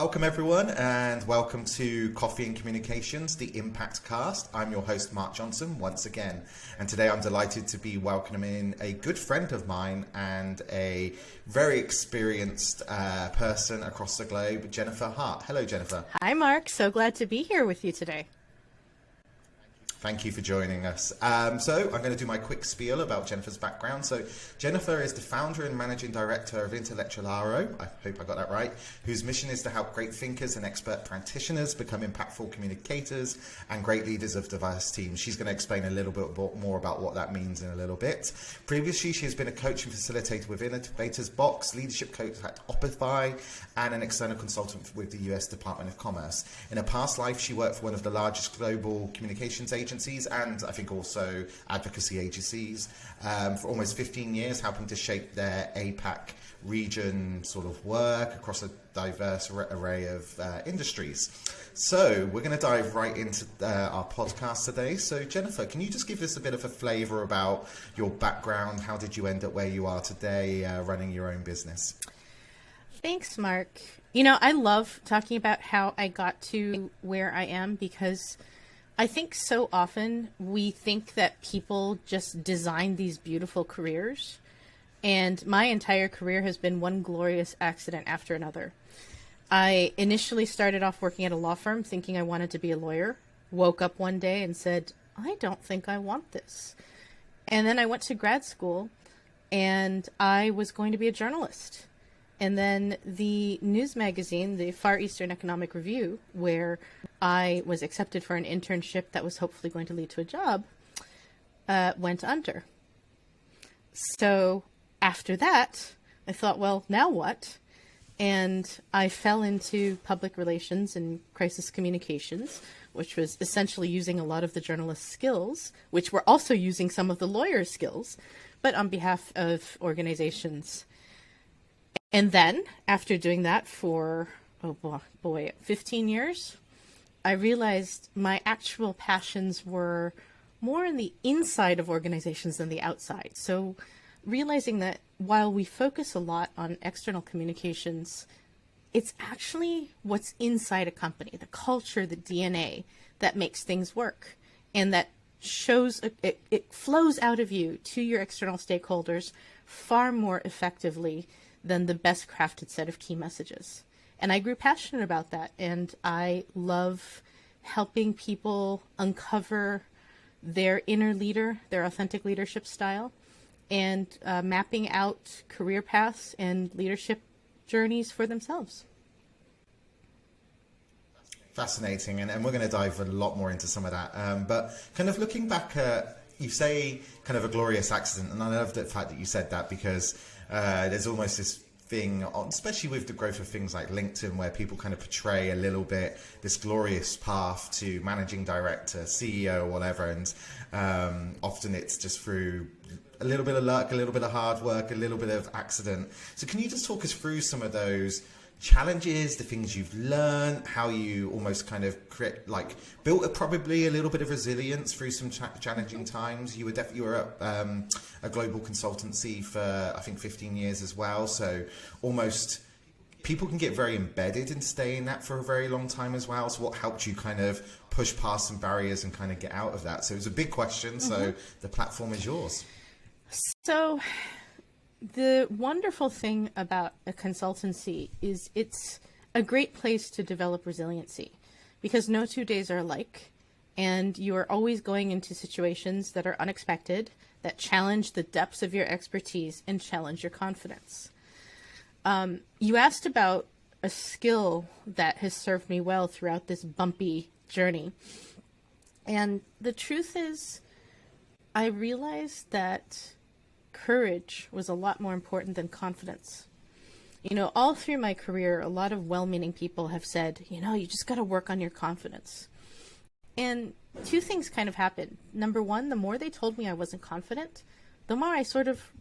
Welcome everyone, and welcome to Coffee and Communications, the Impact Cast. I'm your host, Mark Johnson, once again. And today I'm delighted to be welcoming a good friend of mine and a very experienced person across the globe, Jennifer Hart. Hello, Jennifer. Hi, Mark. So glad to be here with you today. Thank you for joining us. So I'm going to do my quick spiel about Jennifer's background. So Jennifer is the founder and managing director of Intellectual Aro, I hope I got that right, whose mission is to help great thinkers and expert practitioners become impactful communicators and great leaders of diverse teams. She's going to explain a little bit more about what that means in a little bit. Previously, she has been a coach and facilitator with Innovators Box, leadership coach at Opify, and an external consultant with the US Department of Commerce. In her past life, she worked for one of the largest global communications agencies and I think also advocacy agencies for almost 15 years, helping to shape their APAC region sort of work across a diverse array of industries. So we're going to dive right into our podcast today. So Jennifer, can you just give us a bit of a flavor about your background? How did you end up where you are today, running your own business? Thanks, Mark. You know, I love talking about how I got to where I am because I think so often we think that people just design these beautiful careers, and my entire career has been one glorious accident after another. I initially started off working at a law firm thinking I wanted to be a lawyer, woke up one day and said, I don't think I want this. And then I went to grad school and I was going to be a journalist. And then the news magazine, the Far Eastern Economic Review, where I was accepted for an internship that was hopefully going to lead to a job, went under. So after that, I thought, well, now what? And I fell into public relations and crisis communications, which was essentially using a lot of the journalist skills, which were also using some of the lawyer skills, but on behalf of organizations. And then, after doing that for, 15 years, I realized my actual passions were more in the inside of organizations than the outside. So realizing that while we focus a lot on external communications, it's actually what's inside a company, the culture, the DNA, that makes things work. And that shows, it flows out of you to your external stakeholders far more effectively than the best crafted set of key messages. And I grew passionate about that. And I love helping people uncover their inner leader, their authentic leadership style, and mapping out career paths and leadership journeys for themselves. Fascinating. And we're going to dive a lot more into some of that. But kind of looking back at, you say kind of a glorious accident. And I love the fact that you said that because there's almost this thing, especially with the growth of things like LinkedIn, where people kind of portray a little bit this glorious path to managing director, CEO, whatever. And often it's just through a little bit of luck, a little bit of hard work, a little bit of accident. So can you just talk us through some of those challenges, the things you've learned, how you almost kind of built probably a little bit of resilience through some challenging times? You were at a global consultancy for I think 15 years as well, so almost people can get very embedded in staying that for a very long time as well. So what helped you kind of push past some barriers and kind of get out of that? So it was a big question, so the platform is yours. So the wonderful thing about a consultancy is it's a great place to develop resiliency because no 2 days are alike, and you are always going into situations that are unexpected, that challenge the depths of your expertise and challenge your confidence. You asked about a skill that has served me well throughout this bumpy journey. And the truth is, I realized that courage was a lot more important than confidence. You know, all through my career, a lot of well-meaning people have said, you know, you just got to work on your confidence. And two things kind of happened. Number one, the more they told me I wasn't confident, the more I sort of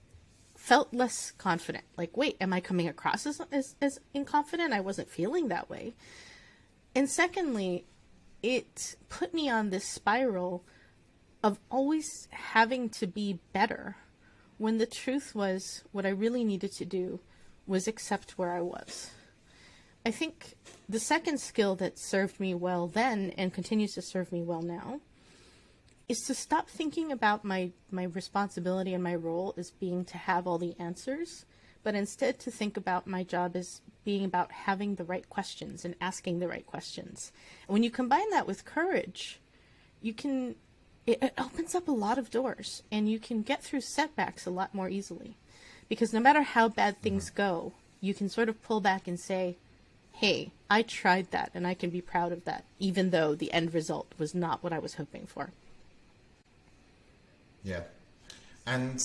felt less confident. Like, wait, am I coming across as inconfident? I wasn't feeling that way. And secondly, it put me on this spiral of always having to be better, when the truth was what I really needed to do was accept where I was. I think the second skill that served me well then and continues to serve me well now is to stop thinking about my responsibility and my role as being to have all the answers, but instead to think about my job as being about having the right questions and asking the right questions. And when you combine that with courage, it opens up a lot of doors, and you can get through setbacks a lot more easily. Because no matter how bad things go, you can sort of pull back and say, hey, I tried that and I can be proud of that, even though the end result was not what I was hoping for. Yeah. And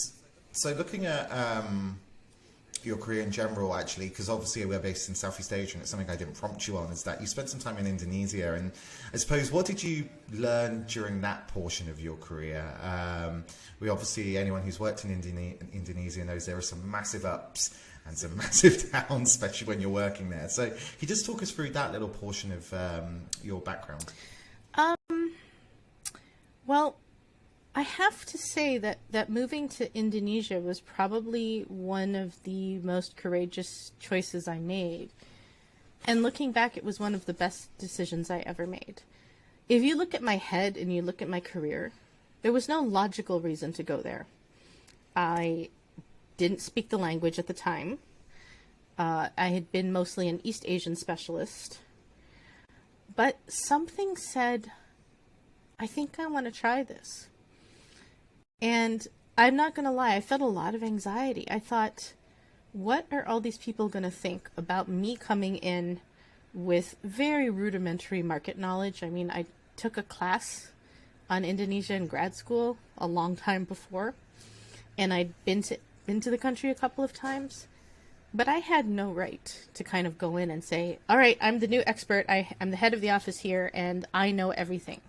so looking at your career in general, actually, because obviously we're based in Southeast Asia, and it's something I didn't prompt you on, is that you spent some time in Indonesia. And I suppose, what did you learn during that portion of your career? We obviously, anyone who's worked in Indonesia knows there are some massive ups and some massive downs, especially when you're working there. So can you just talk us through that little portion of your background? Well, I have to say that moving to Indonesia was probably one of the most courageous choices I made. And looking back, it was one of the best decisions I ever made. If you look at my head and you look at my career, there was no logical reason to go there. I didn't speak the language at the time. I had been mostly an East Asian specialist. But something said, I think I want to try this. And I'm not going to lie, I felt a lot of anxiety. I thought, what are all these people going to think about me coming in with very rudimentary market knowledge? I mean, I took a class on Indonesia in grad school a long time before, and I'd been to the country a couple of times, but I had no right to kind of go in and say, all right, I'm the new expert, I'm the head of the office here, and I know everything.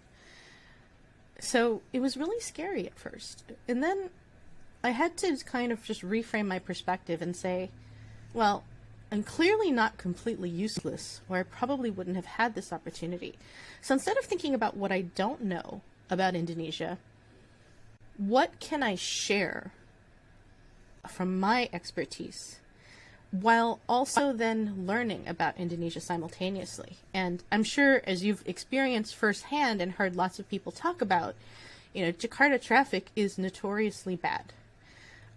So it was really scary at first. And then I had to kind of just reframe my perspective and say, well, I'm clearly not completely useless, or I probably wouldn't have had this opportunity. So instead of thinking about what I don't know about Indonesia, what can I share from my expertise while also then learning about Indonesia simultaneously? And I'm sure, as you've experienced firsthand and heard lots of people talk about, Jakarta traffic is notoriously bad.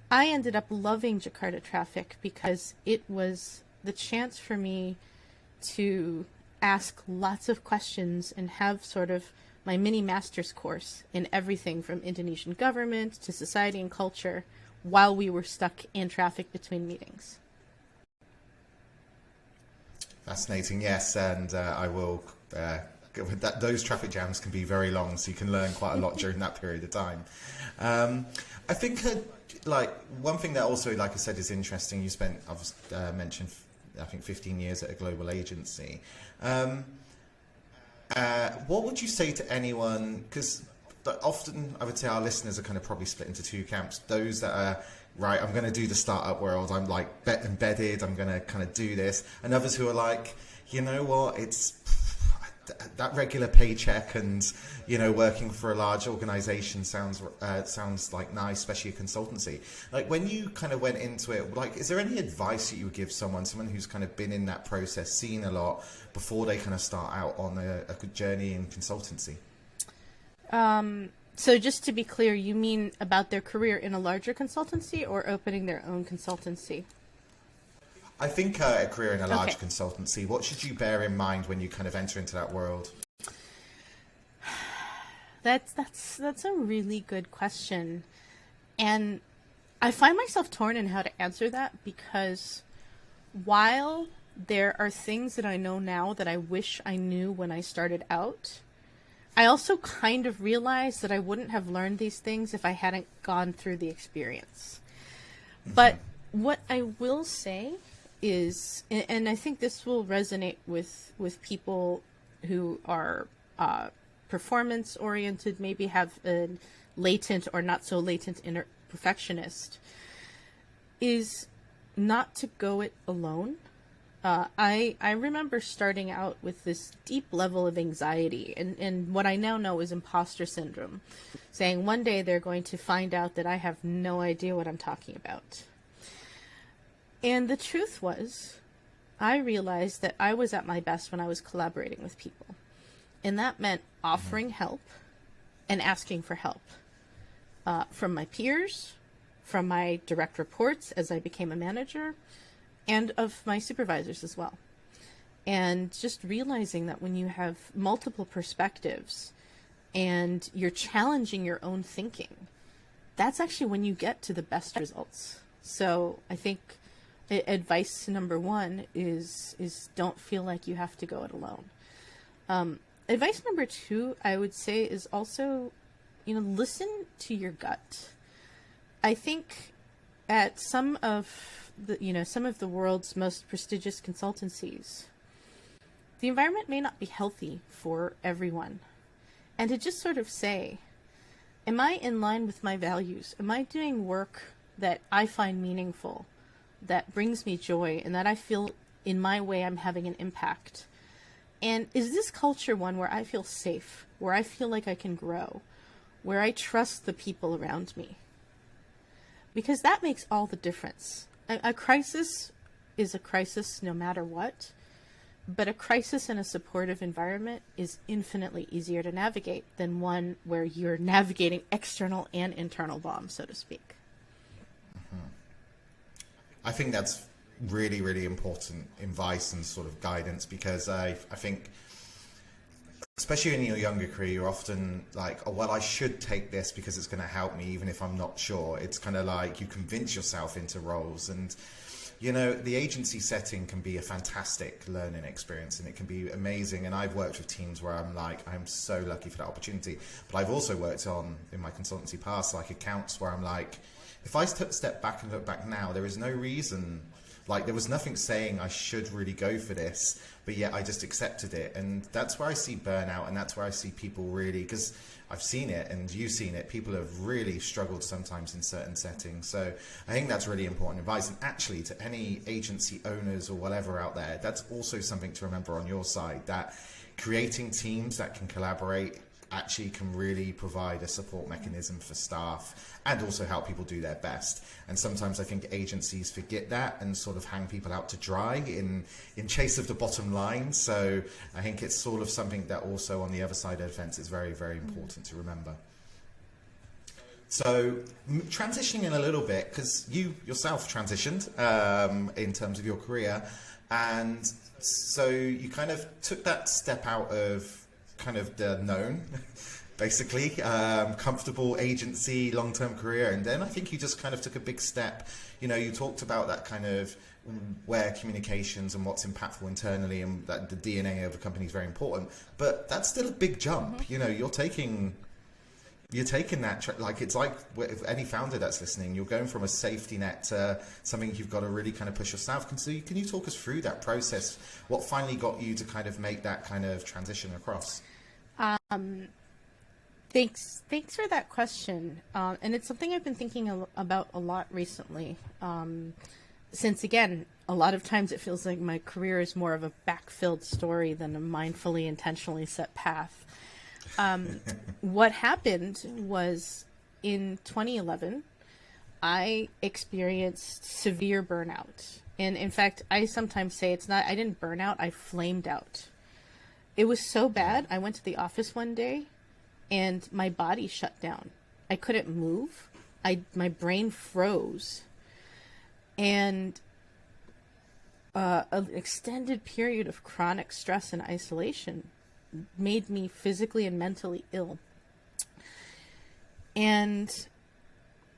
I ended up loving Jakarta traffic because it was the chance for me to ask lots of questions and have sort of my mini master's course in everything from Indonesian government to society and culture while we were stuck in traffic between meetings. Fascinating, yes, and I will. Those traffic jams can be very long, so you can learn quite a lot during that period of time. I think, one thing that also, like I said, is interesting. You spent, I've mentioned, I think 15 years at a global agency. What would you say to anyone? Because often, I would say our listeners are kind of probably split into two camps. Those that are, right, I'm going to do the startup world, I'm like embedded, I'm going to kind of do this. And others who are like, you know what, it's that regular paycheck and, working for a large organization sounds like nice, especially a consultancy. Like, when you kind of went into it, like, is there any advice that you would give someone who's kind of been in that process, seen a lot, before they kind of start out on a good journey in consultancy? So just to be clear, you mean about their career in a larger consultancy or opening their own consultancy? I think a career in a large consultancy. What should you bear in mind when you kind of enter into that world? That's a really good question. And I find myself torn in how to answer that, because while there are things that I know now that I wish I knew when I started out, I also kind of realized that I wouldn't have learned these things if I hadn't gone through the experience. Mm-hmm. But what I will say is, and I think this will resonate with people who are performance oriented, maybe have a latent or not so latent inner perfectionist, is not to go it alone. I remember starting out with this deep level of anxiety and what I now know is imposter syndrome, saying one day they're going to find out that I have no idea what I'm talking about. And the truth was, I realized that I was at my best when I was collaborating with people. And that meant offering help and asking for help from my peers, from my direct reports as I became a manager, and of my supervisors as well. And just realizing that when you have multiple perspectives and you're challenging your own thinking, that's actually when you get to the best results. So I think advice number one is don't feel like you have to go it alone. Advice number two, I would say, is also, listen to your gut. I think at some of the world's most prestigious consultancies, the environment may not be healthy for everyone. And to just sort of say, am I in line with my values? Am I doing work that I find meaningful, that brings me joy, and that I feel in my way I'm having an impact? And is this culture one where I feel safe, where I feel like I can grow, where I trust the people around me? Because that makes all the difference. A crisis is a crisis no matter what, but a crisis in a supportive environment is infinitely easier to navigate than one where you're navigating external and internal bombs, so to speak. I think that's really, really important advice and sort of guidance, because I think, especially in your younger career, you're often like, oh, well, I should take this because it's going to help me, even if I'm not sure. It's kind of like you convince yourself into roles. And, the agency setting can be a fantastic learning experience, and it can be amazing. And I've worked with teams where I'm like, I'm so lucky for that opportunity. But I've also worked on, in my consultancy past, like accounts where I'm like, if I step back and look back now, there is no reason, like there was nothing saying I should really go for this, but yet I just accepted it. And that's where I see burnout, and that's where I see people really, because I've seen it and you've seen it, people have really struggled sometimes in certain settings. So I think that's really important advice. And actually, to any agency owners or whatever out there, that's also something to remember on your side, that creating teams that can collaborate actually can really provide a support mechanism for staff and also help people do their best. And sometimes I think agencies forget that and sort of hang people out to dry in chase of the bottom line. So I think it's sort of something that also on the other side of the fence is very, very important to remember. So transitioning in a little bit, because you yourself transitioned in terms of your career, and so you kind of took that step out of kind of the known, basically, comfortable agency, long-term career. And then I think you just kind of took a big step. You talked about that kind of where communications and what's impactful internally, and that the DNA of a company is very important. But that's still a big jump. You're taking that, like, it's like if any founder that's listening, you're going from a safety net to something you've got to really kind of push yourself. Can you talk us through that process? What finally got you to kind of make that kind of transition across? Thanks for that question. And it's something I've been thinking about a lot recently. Since, again, a lot of times it feels like my career is more of a backfilled story than a mindfully, intentionally set path. What happened was in 2011, I experienced severe burnout. And in fact, I sometimes say I didn't burn out, I flamed out. It was so bad, I went to the office one day and my body shut down. I couldn't move. My brain froze. And an extended period of chronic stress and isolation made me physically and mentally ill. And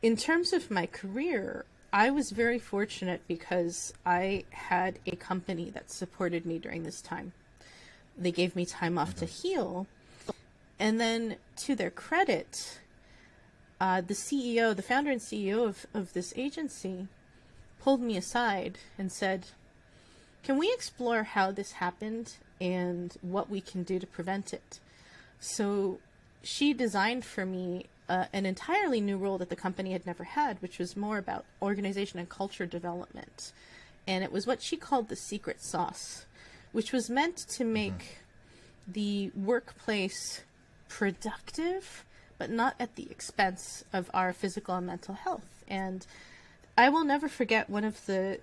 in terms of my career, I was very fortunate because I had a company that supported me during this time. They gave me time off to heal. And then, to their credit, the founder and CEO of this agency pulled me aside and said, can we explore how this happened and what we can do to prevent it? So she designed for me an entirely new role that the company had never had, which was more about organization and culture development. And it was what she called the secret sauce, which was meant to make the workplace productive, but not at the expense of our physical and mental health. And I will never forget one of the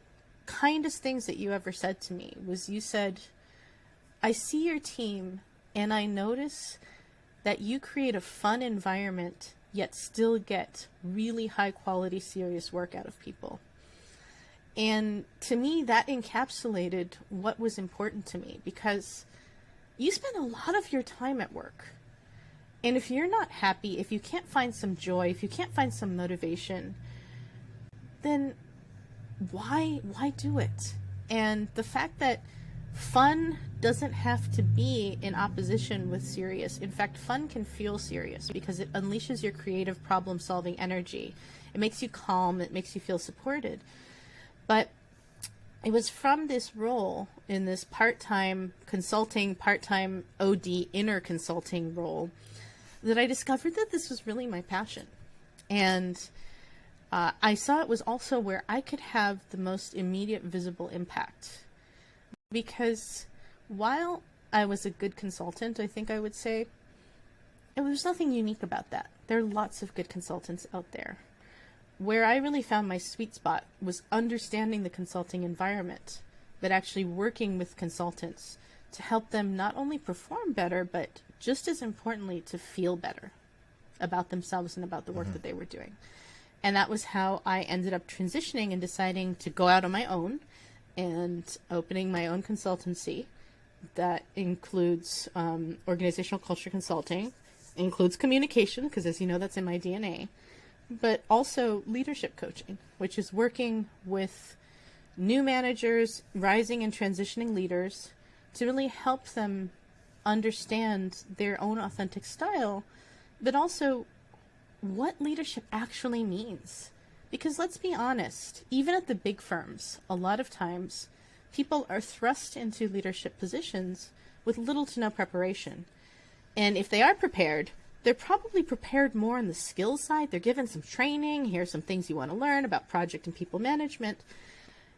kindest things that you ever said to me was you said, I see your team and I notice that you create a fun environment yet still get really high quality, serious work out of people. And to me, that encapsulated what was important to me, because you spend a lot of your time at work. And if you're not happy, if you can't find some joy, if you can't find some motivation, then why do it? And the fact that fun doesn't have to be in opposition with serious. In fact, fun can feel serious because it unleashes your creative problem-solving energy. It makes you calm. It makes you feel supported. But it was from this role in this part-time consulting, part-time OD inner consulting role that I discovered that this was really my passion. And I saw it was also where I could have the most immediate visible impact. Because while I was a good consultant, I think I would say, there was nothing unique about that. There are lots of good consultants out there. Where I really found my sweet spot was understanding the consulting environment, but actually working with consultants to help them not only perform better, but just as importantly, to feel better about themselves and about the work that they were doing. And that was how I ended up transitioning and deciding to go out on my own and opening my own consultancy that includes organizational culture consulting, includes communication, because as you know, that's in my DNA, but also leadership coaching, which is working with new managers, rising and transitioning leaders to really help them understand their own authentic style, but also what leadership actually means. Because let's be honest, even at the big firms, a lot of times people are thrust into leadership positions with little to no preparation. And if they are prepared, they're probably prepared more on the skills side. They're given some training. Here's some things you want to learn about project and people management,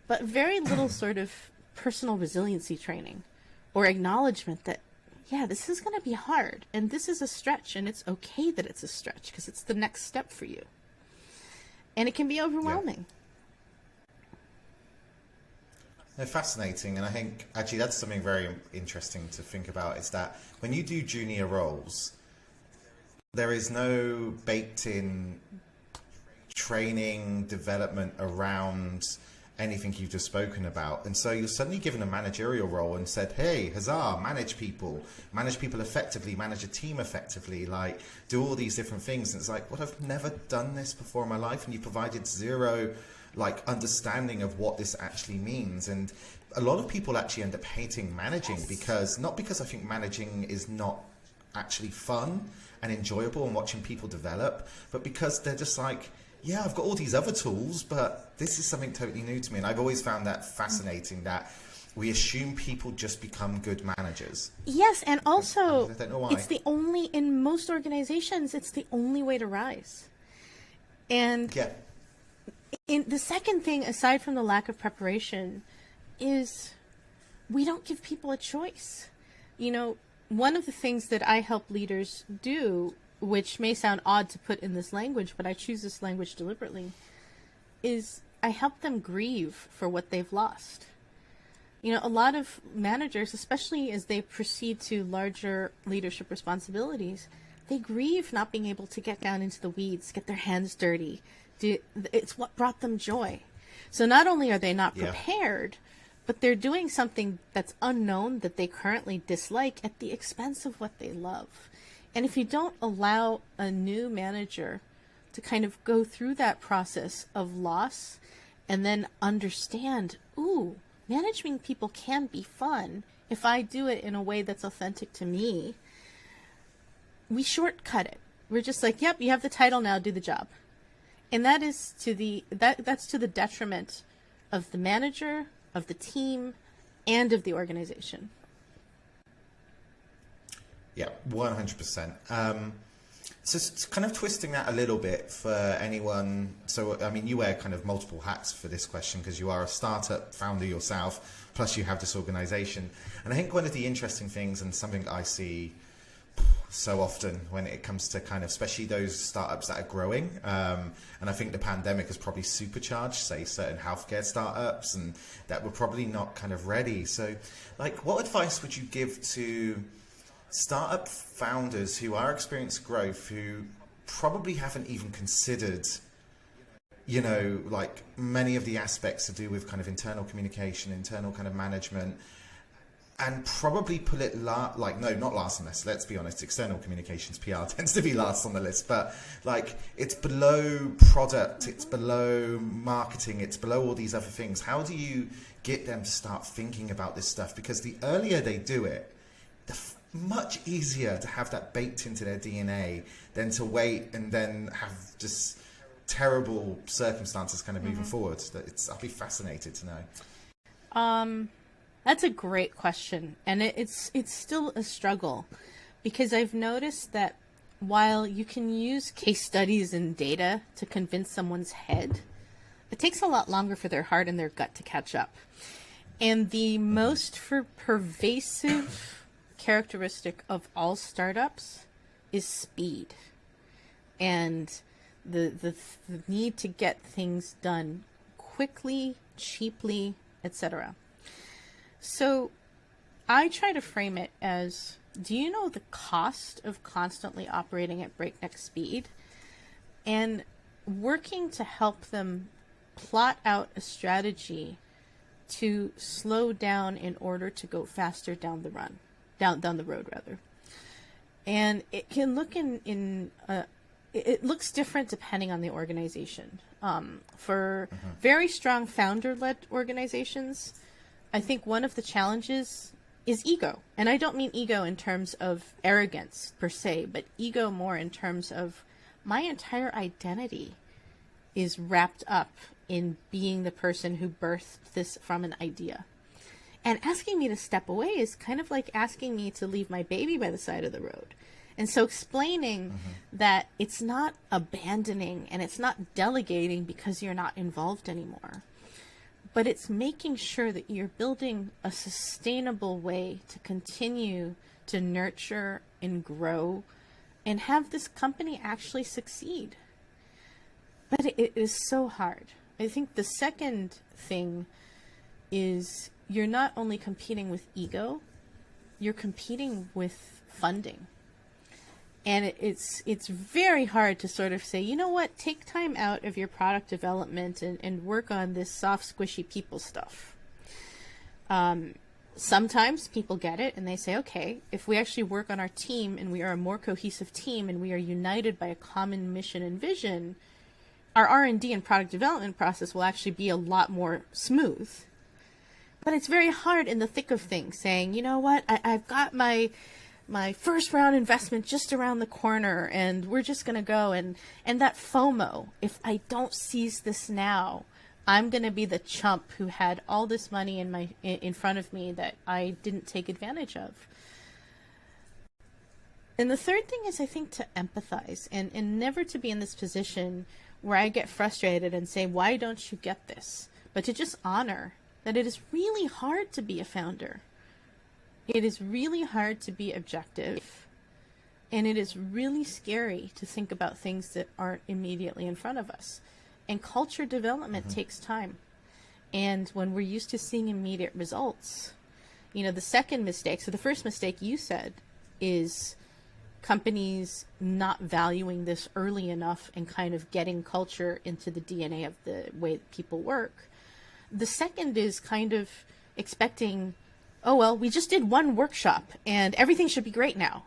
but very little sort of personal resiliency training or acknowledgement that, yeah, this is going to be hard and this is a stretch, and it's okay that it's a stretch because it's the next step for you. And it can be overwhelming. They're fascinating, and I think actually that's something very interesting to think about, is that when you do junior roles, there is no baked-in training, development around anything you've just spoken about. And so you're suddenly given a managerial role and said, hey, huzzah, manage people effectively, manage a team effectively, like do all these different things. And it's like, well, I've never done this before in my life, and you provided zero like understanding of what this actually means. And a lot of people actually end up hating managing, because not because I think managing is not actually fun and enjoyable and watching people develop, but because they're just like, yeah, I've got all these other tools, but this is something totally new to me. And I've always found that fascinating, that we assume people just become good managers. Yes, and also, I don't know why. It's the only, in most organizations, it's the only way to rise. And yeah. In the second thing, aside from the lack of preparation, is we don't give people a choice. You know, one of the things that I help leaders do, which may sound odd to put in this language, but I choose this language deliberately, is I help them grieve for what they've lost. You know, a lot of managers, especially as they proceed to larger leadership responsibilities, they grieve not being able to get down into the weeds, get their hands dirty. It's what brought them joy. So not only are they not prepared, but they're doing something that's unknown that they currently dislike at the expense of what they love. And if you don't allow a new manager to kind of go through that process of loss and then understand, ooh, managing people can be fun if I do it in a way that's authentic to me, we shortcut it. We're just like, yep, you have the title now, do the job. And that is that's to the detriment of the manager, of the team, and of the organization. Yeah, 100%. So it's kind of twisting that a little bit for anyone. So, I mean, you wear kind of multiple hats for this question because you are a startup founder yourself, plus you have this organization. And I think one of the interesting things, and something I see so often when it comes to kind of, especially those startups that are growing. And I think the pandemic has probably supercharged, say, certain healthcare startups and that were probably not kind of ready. So like, what advice would you give to startup founders who are experiencing growth, who probably haven't even considered, you know, like many of the aspects to do with kind of internal communication, internal kind of management, and probably put it not last on the list, let's be honest, external communications, PR tends to be last on the list, but like it's below product, it's below marketing, it's below all these other things. How do you get them to start thinking about this stuff? Because the earlier they do it, the much easier to have that baked into their DNA than to wait and then have just terrible circumstances kind of moving forward. I'll be fascinated to know. That's a great question, and it's still a struggle, because I've noticed that while you can use case studies and data to convince someone's head, it takes a lot longer for their heart and their gut to catch up. And the most pervasive characteristic of all startups is speed, and the need to get things done quickly, cheaply, etc. So I try to frame it as, do you know the cost of constantly operating at breakneck speed? And working to help them plot out a strategy to slow down in order to go faster down the road rather. And it can look it looks different depending on the organization. For very strong founder-led organizations, I think one of the challenges is ego. And I don't mean ego in terms of arrogance per se, but ego more in terms of my entire identity is wrapped up in being the person who birthed this from an idea. And asking me to step away is kind of like asking me to leave my baby by the side of the road. And so explaining that it's not abandoning and it's not delegating because you're not involved anymore, but it's making sure that you're building a sustainable way to continue to nurture and grow and have this company actually succeed. But it is so hard. I think the second thing is you're not only competing with ego, you're competing with funding. And it's very hard to sort of say, you know what, take time out of your product development and work on this soft, squishy people stuff. Sometimes people get it and they say, okay, if we actually work on our team and we are a more cohesive team and we are united by a common mission and vision, our R&D and product development process will actually be a lot more smooth. But it's very hard in the thick of things saying, you know what, I've got my first round investment just around the corner and we're just going to go and that FOMO, if I don't seize this now, I'm going to be the chump who had all this money in front of me that I didn't take advantage of. And the third thing is, I think, to empathize and never to be in this position where I get frustrated and say, why don't you get this? But to just honor that it is really hard to be a founder. It is really hard to be objective, and it is really scary to think about things that aren't immediately in front of us. And culture development takes time. And when we're used to seeing immediate results, you know, the second mistake, so the first mistake you said is companies not valuing this early enough and kind of getting culture into the DNA of the way that people work. The second is kind of expecting, oh, well, we just did one workshop and everything should be great now,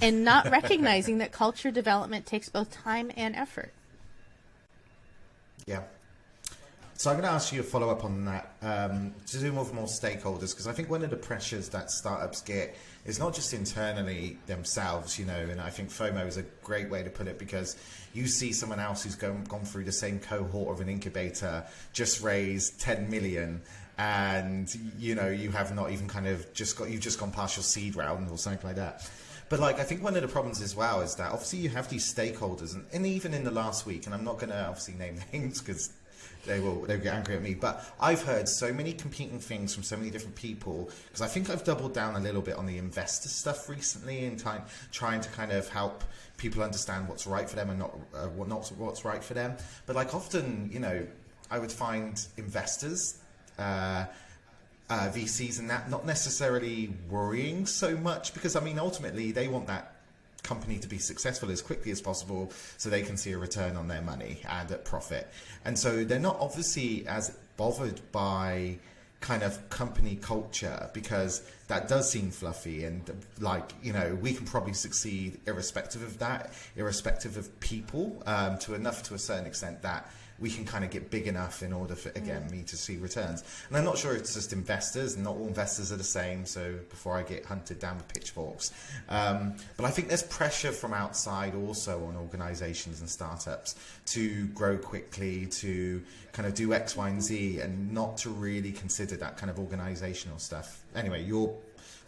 and not recognizing that culture development takes both time and effort. Yeah. So I'm going to ask you a follow-up on that, to do with more stakeholders, because I think one of the pressures that startups get is not just internally themselves, you know, and I think FOMO is a great way to put it, because you see someone else who's gone through the same cohort of an incubator, just raised 10 million, and, you know, you have not even kind of you've just gone past your seed round or something like that. But like, I think one of the problems as well is that obviously you have these stakeholders, and even in the last week, and I'm not going to obviously name names because they'll get angry at me. But I've heard so many competing things from so many different people, because I think I've doubled down a little bit on the investor stuff recently, and trying to kind of help people understand what's right for them and not what's right for them. But like often, I would find investors, VCs and that, not necessarily worrying so much, because I mean ultimately they want that company to be successful as quickly as possible so they can see a return on their money and a profit. And so they're not obviously as bothered by kind of company culture, because that does seem fluffy, and like, we can probably succeed irrespective of that, irrespective of people, to a certain extent that we can kind of get big enough in order for, again, me to see returns. And I'm not sure it's just investors, and not all investors are the same, so before I get hunted down with pitchforks. But I think there's pressure from outside also on organizations and startups to grow quickly, to kind of do X, Y, and Z, and not to really consider that kind of organizational stuff. Anyway, your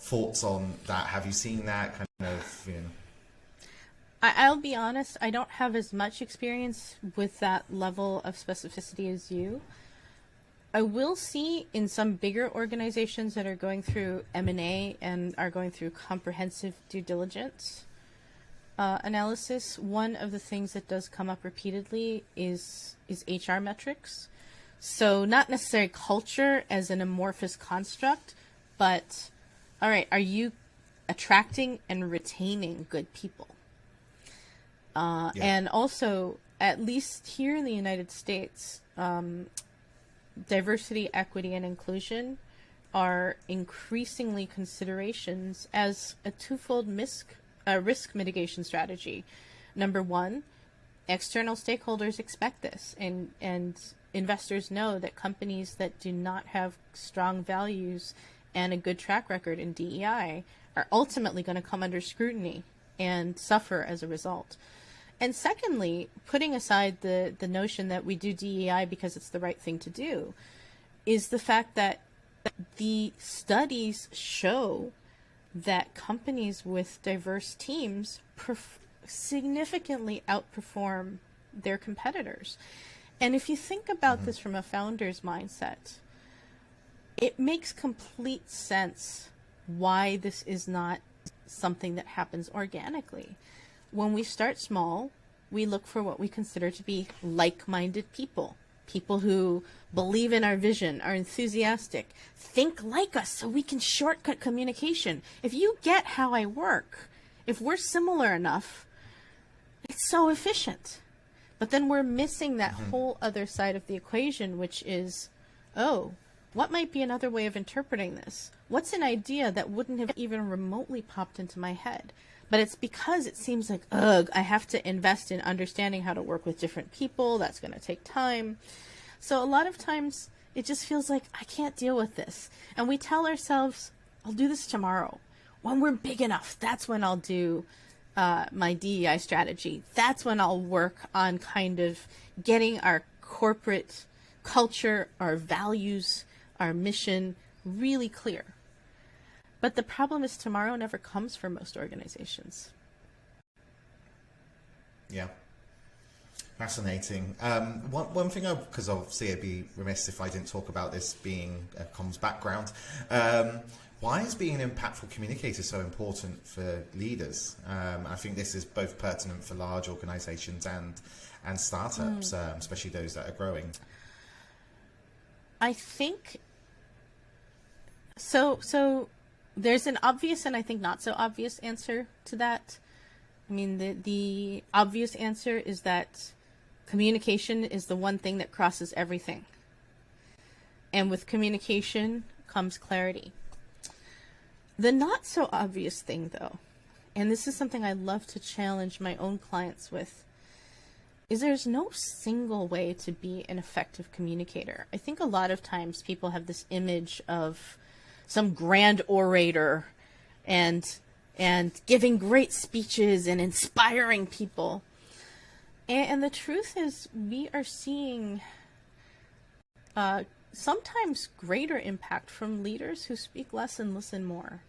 thoughts on that? Have you seen that kind of, I'll be honest, I don't have as much experience with that level of specificity as you. I will see in some bigger organizations that are going through M&A and are going through comprehensive due diligence analysis, one of the things that does come up repeatedly is HR metrics. So not necessarily culture as an amorphous construct, but, all right, are you attracting and retaining good people? And also, at least here in the United States, diversity, equity, and inclusion are increasingly considerations as a twofold risk mitigation strategy. Number one, external stakeholders expect this, and investors know that companies that do not have strong values and a good track record in DEI are ultimately going to come under scrutiny and suffer as a result. And secondly, putting aside the notion that we do DEI because it's the right thing to do, is the fact that the studies show that companies with diverse teams significantly outperform their competitors. And if you think about this from a founder's mindset, it makes complete sense why this is not something that happens organically. When we start small, we look for what we consider to be like-minded people. People who believe in our vision, are enthusiastic, think like us so we can shortcut communication. If you get how I work, if we're similar enough, it's so efficient. But then we're missing that whole other side of the equation, which is, what might be another way of interpreting this? What's an idea that wouldn't have even remotely popped into my head? But it's because it seems like, I have to invest in understanding how to work with different people. That's going to take time. So a lot of times it just feels like I can't deal with this. And we tell ourselves, I'll do this tomorrow. When we're big enough, that's when I'll do my DEI strategy. That's when I'll work on kind of getting our corporate culture, our values, our mission really clear. But the problem is tomorrow never comes for most organizations. Yeah. Fascinating. One thing, because obviously I'd be remiss if I didn't talk about this being a comms background. Why is being an impactful communicator so important for leaders? I think this is both pertinent for large organizations and startups, especially those that are growing. I think so. There's an obvious and I think not so obvious answer to that. I mean, the obvious answer is that communication is the one thing that crosses everything. And with communication comes clarity. The not so obvious thing, though, and this is something I love to challenge my own clients with, is there's no single way to be an effective communicator. I think a lot of times people have this image of some grand orator and giving great speeches and inspiring people. And the truth is, we are seeing sometimes greater impact from leaders who speak less and listen more.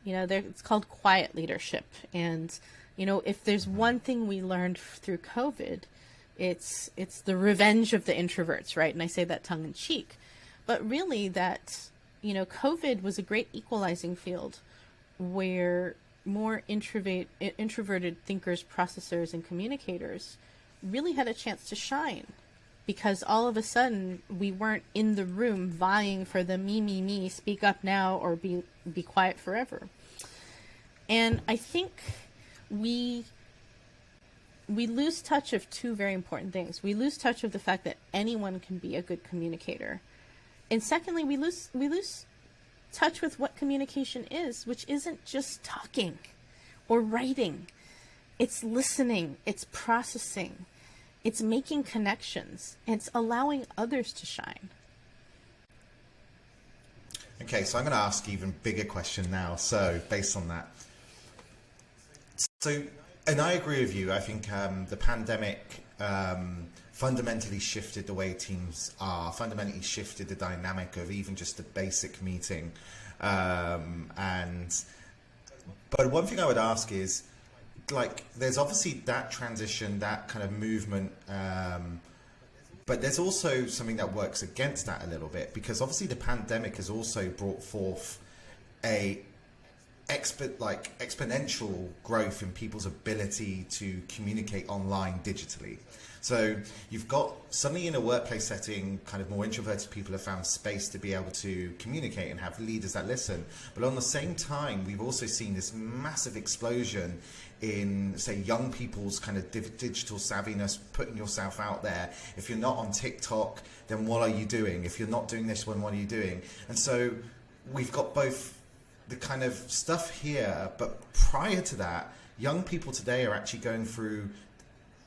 It's called quiet leadership. And, if there's one thing we learned through COVID, it's the revenge of the introverts, right? And I say that tongue in cheek, but really that, COVID was a great equalizing field where more introverted thinkers, processors, and communicators really had a chance to shine, because all of a sudden we weren't in the room vying for the me, speak up now or be quiet forever. And I think we lose touch of two very important things. We lose touch of the fact that anyone can be a good communicator. And secondly, we lose touch with what communication is, which isn't just talking or writing. It's listening, it's processing, it's making connections, it's allowing others to shine. Okay, so I'm going to ask an even bigger question now. So based on that, and I agree with you. I think the pandemic fundamentally shifted the way teams are, fundamentally shifted the dynamic of even just a basic meeting. But one thing I would ask is, there's obviously that transition, that kind of movement, but there's also something that works against that a little bit, because obviously the pandemic has also brought forth a exponential growth in people's ability to communicate online digitally. So you've got suddenly in a workplace setting, kind of more introverted people have found space to be able to communicate and have leaders that listen. But on the same time, we've also seen this massive explosion in, say, young people's kind of digital savviness, putting yourself out there. If you're not on TikTok, then what are you doing? If you're not doing this one, what are you doing? And so we've got both the kind of stuff here, but prior to that, young people today are actually going through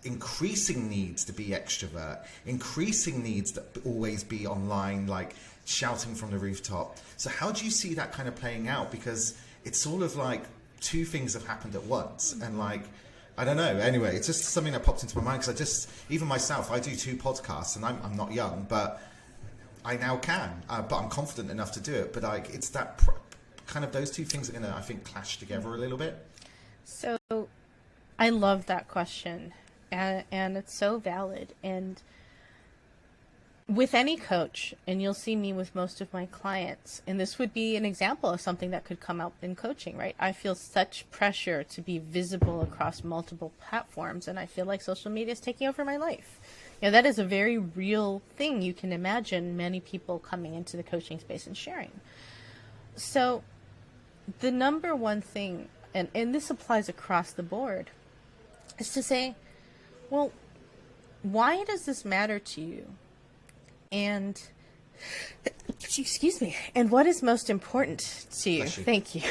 increasing needs to be extrovert, increasing needs to always be online, like shouting from the rooftop. So how do you see that kind of playing out? Because it's sort of like two things have happened at once, and I don't know. Anyway, it's just something that popped into my mind, because even myself, I do 2 podcasts, and I'm not young, but I now can, but I'm confident enough to do it. But it's that kind of, those two things are going to, I think, clash together a little bit. So I love that question, and it's so valid. And with any coach, and you'll see me with most of my clients, and this would be an example of something that could come up in coaching, right? I feel such pressure to be visible across multiple platforms, and I feel like social media is taking over my life. That is a very real thing. You can imagine many people coming into the coaching space and sharing. So the number one thing, and this applies across the board, is to say, well, why does this matter to you? And, excuse me, and what is most important to you? Thank you.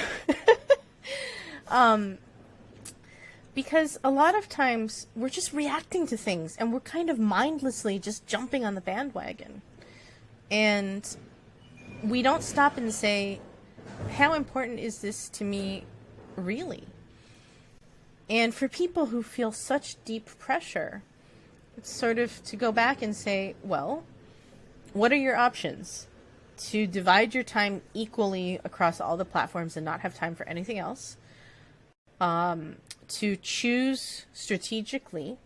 Because a lot of times we're just reacting to things, and we're kind of mindlessly just jumping on the bandwagon. And we don't stop and say, how important is this to me, really? And for people who feel such deep pressure, it's sort of to go back and say, well, what are your options? To divide your time equally across all the platforms and not have time for anything else. To choose strategically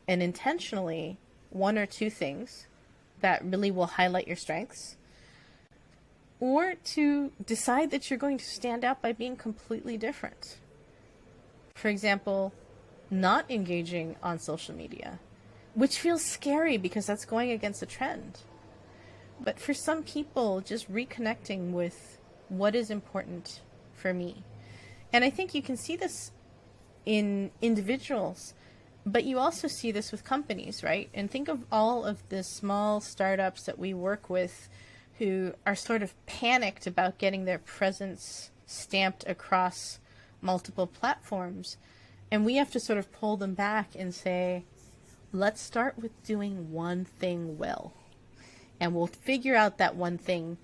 and intentionally 1 or 2 things that really will highlight your strengths. Or to decide that you're going to stand out by being completely different. For example, not engaging on social media, which feels scary because that's going against the trend. But for some people, just reconnecting with what is important for me. And I think you can see this in individuals, but you also see this with companies, right? And think of all of the small startups that we work with who are sort of panicked about getting their presence stamped across multiple platforms. And we have to sort of pull them back and say, let's start with doing one thing well. And we'll figure out that one thing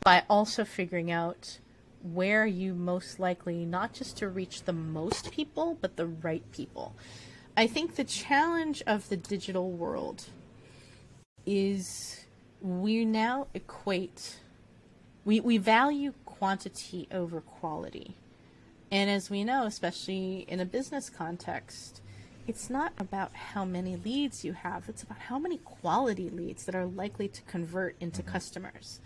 by also figuring out where you most likely not just to reach the most people, but the right people. I think the challenge of the digital world is we now equate, we value quantity over quality. And as we know, especially in a business context, it's not about how many leads you have, it's about how many quality leads that are likely to convert into customers.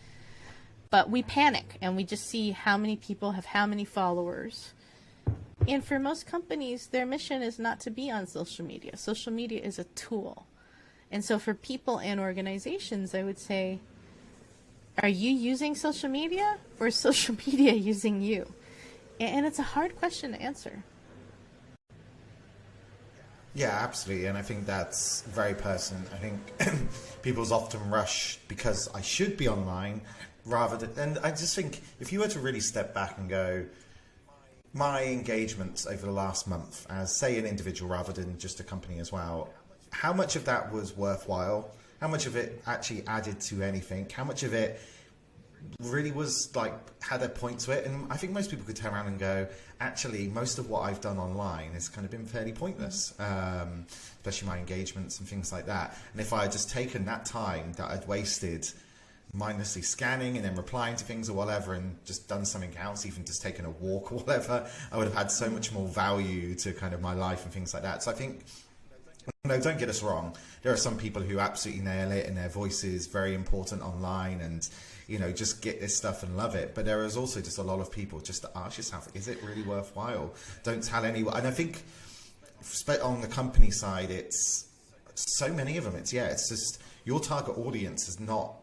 But we panic and we just see how many people have how many followers. And for most companies, their mission is not to be on social media. Social media is a tool. And so for people and organizations, I would say, are you using social media or is social media using you? And it's a hard question to answer. Yeah, absolutely. And I think that's very personal. I think people's often rush because I should be online rather than, and I just think if you were to really step back and go, my engagements over the last month as, say, an individual rather than just a company as well, how much of that was worthwhile? How much of it actually added to anything? How much of it really was like had a point to it? And I think most people could turn around and go, actually, most of what I've done online has kind of been fairly pointless, especially my engagements and things like that. And if I had just taken that time that I'd wasted mindlessly scanning and then replying to things or whatever and just done something else, even just taken a walk or whatever, I would have had so much more value to kind of my life and things like that. So I think, don't get us wrong, there are some people who absolutely nail it and their voice is very important online and just get this stuff and love it. But there is also just a lot of people just to ask yourself, is it really worthwhile? Don't tell anyone. And I think on the company side, it's so many of them. It's just your target audience is not,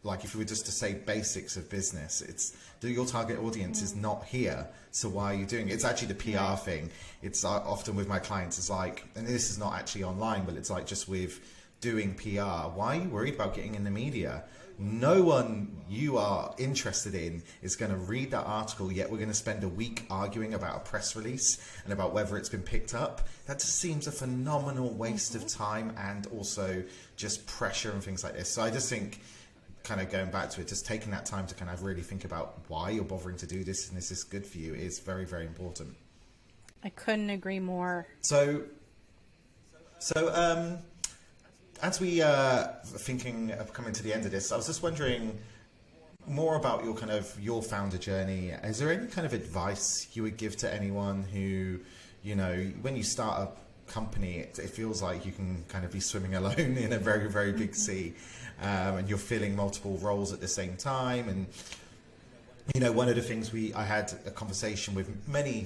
like if you were just to say basics of business, it's your target audience is not here. So why are you doing it? It's actually the PR thing. It's often with my clients, it's like, and this is not actually online, but it's like just with doing PR. Why are you worried about getting in the media? No one you are interested in is going to read that article, yet we're going to spend a week arguing about a press release and about whether it's been picked up. That just seems a phenomenal waste of time and also just pressure and things like this. So I just think, kind of going back to it, just taking that time to kind of really think about why you're bothering to do this and is this good for you is very, very important. I couldn't agree more. So as we thinking of coming to the end of this, I was just wondering more about your founder journey. Is there any kind of advice you would give to anyone who, when you start a company, it feels like you can kind of be swimming alone in a very, very big sea, and you're filling multiple roles at the same time. And one of the things I had a conversation with many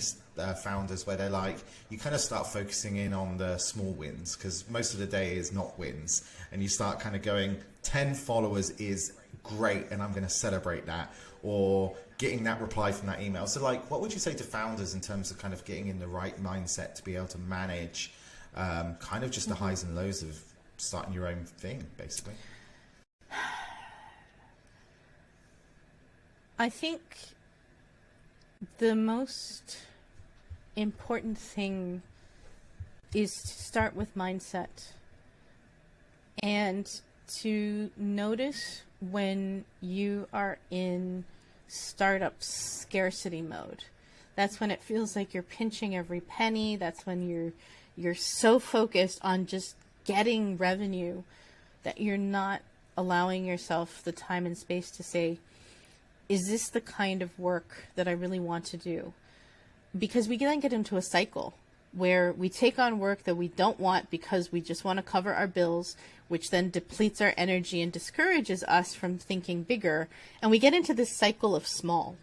founders where they're like, you kind of start focusing in on the small wins because most of the day is not wins, and you start kind of going, 10 followers is great and I'm going to celebrate that, or getting that reply from that email. So like, what would you say to founders in terms of kind of getting in the right mindset to be able to manage kind of just the highs and lows of starting your own thing, basically? I think the most important thing is to start with mindset and to notice when you are in startup scarcity mode. That's when it feels like you're pinching every penny. That's when you're so focused on just getting revenue that you're not allowing yourself the time and space to say, is this the kind of work that I really want to do? Because we then get into a cycle where we take on work that we don't want because we just want to cover our bills, which then depletes our energy and discourages us from thinking bigger. And we get into this cycle of small.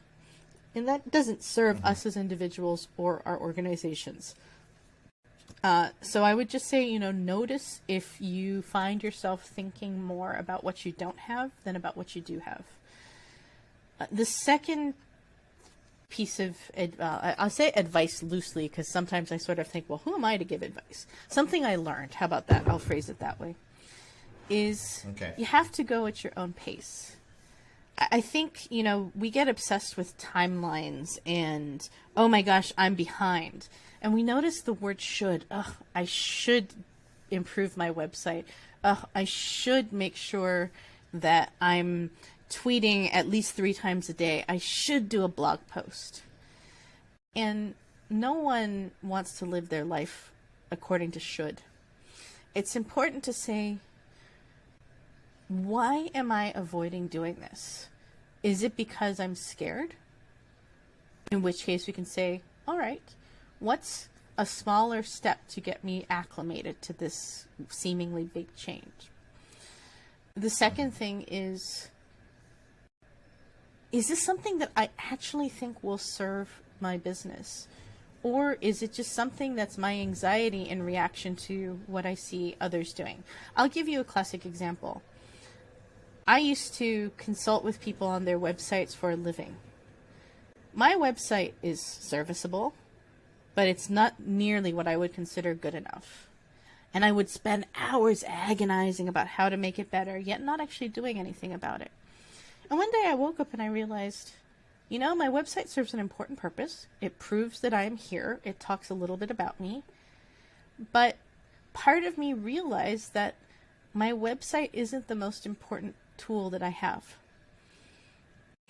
And that doesn't serve us as individuals or our organizations. So I would just say, notice if you find yourself thinking more about what you don't have than about what you do have. The second piece of, I'll say advice loosely because sometimes I sort of think, well, who am I to give advice? Something I learned, how about that? I'll phrase it that way, is You have to go at your own pace. I think, we get obsessed with timelines and, oh my gosh, I'm behind. And we notice the word should. I should improve my website. I should make sure that I'm tweeting at least 3 times a day. I should do a blog post. And no one wants to live their life according to should. It's important to say, why am I avoiding doing this? Is it because I'm scared? In which case we can say, all right, what's a smaller step to get me acclimated to this seemingly big change. The second thing is this something that I actually think will serve my business? Or is it just something that's my anxiety in reaction to what I see others doing? I'll give you a classic example. I used to consult with people on their websites for a living. My website is serviceable, but it's not nearly what I would consider good enough. And I would spend hours agonizing about how to make it better, yet not actually doing anything about it. And one day I woke up and I realized, my website serves an important purpose. It proves that I am here. It talks a little bit about me. But part of me realized that my website isn't the most important tool that I have.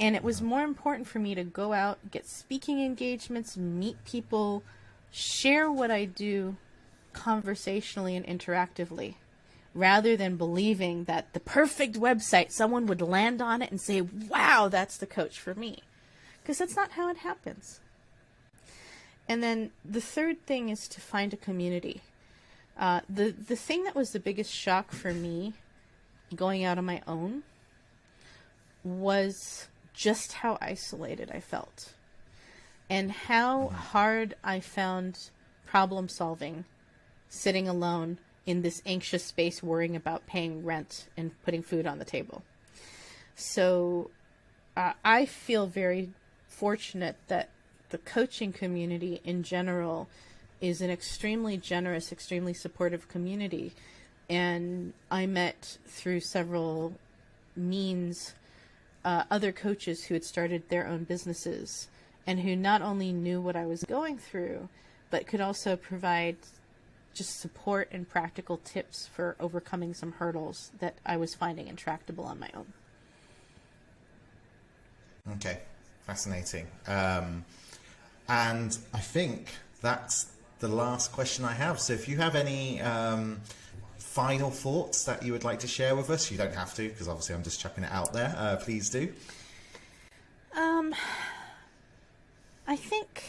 And it was more important for me to go out, get speaking engagements, meet people, share what I do conversationally and interactively, rather than believing that the perfect website, someone would land on it and say, wow, that's the coach for me. Because that's not how it happens. And then the third thing is to find a community. The thing that was the biggest shock for me going out on my own was just how isolated I felt and how hard I found problem solving sitting alone in this anxious space worrying about paying rent and putting food on the table. So I feel very fortunate that the coaching community in general is an extremely generous, extremely supportive community. And I met through several means other coaches who had started their own businesses and who not only knew what I was going through, but could also provide just support and practical tips for overcoming some hurdles that I was finding intractable on my own. Okay, fascinating. And I think that's the last question I have. So if you have any final thoughts that you would like to share with us, you don't have to, because obviously I'm just chucking it out there. Please do. I think,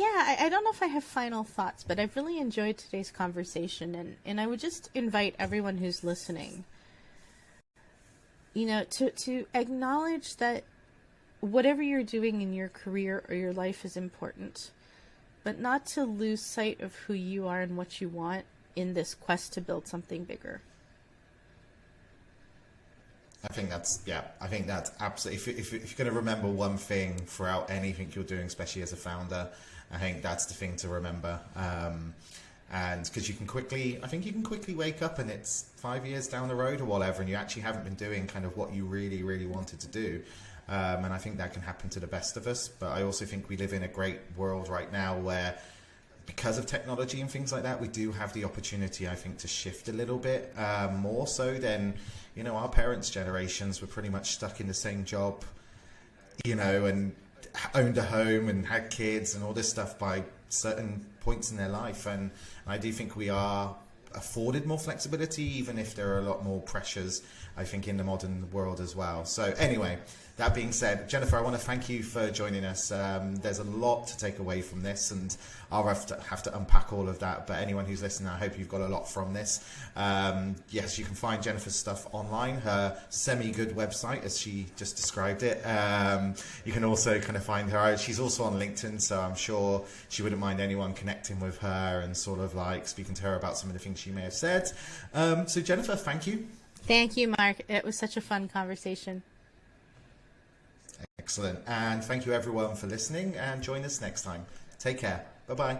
I don't know if I have final thoughts, but I've really enjoyed today's conversation, and I would just invite everyone who's listening, to acknowledge that whatever you're doing in your career or your life is important, but not to lose sight of who you are and what you want in this quest to build something bigger. I think that's absolutely, if you're going to remember one thing throughout anything you're doing, especially as a founder, I think that's the thing to remember. And because you can quickly wake up and it's 5 years down the road or whatever, and you actually haven't been doing kind of what you really, really wanted to do. And I think that can happen to the best of us. But I also think we live in a great world right now where, because of technology and things like that, we do have the opportunity, I think, to shift a little bit more so than, our parents' generations were pretty much stuck in the same job, and owned a home and had kids and all this stuff by certain points in their life. And I do think we are afforded more flexibility, even if there are a lot more pressures, I think, in the modern world as well. So anyway, that being said, Jennifer, I want to thank you for joining us. There's a lot to take away from this, and I'll have to unpack all of that. But anyone who's listening, I hope you've got a lot from this. Yes, you can find Jennifer's stuff online, her semi-good website, as she just described it. You can also kind of find her. She's also on LinkedIn, so I'm sure she wouldn't mind anyone connecting with her and sort of like speaking to her about some of the things she may have said. So Jennifer, thank you. Thank you, Mark. It was such a fun conversation. Excellent. And thank you everyone for listening, and join us next time. Take care. Bye-bye.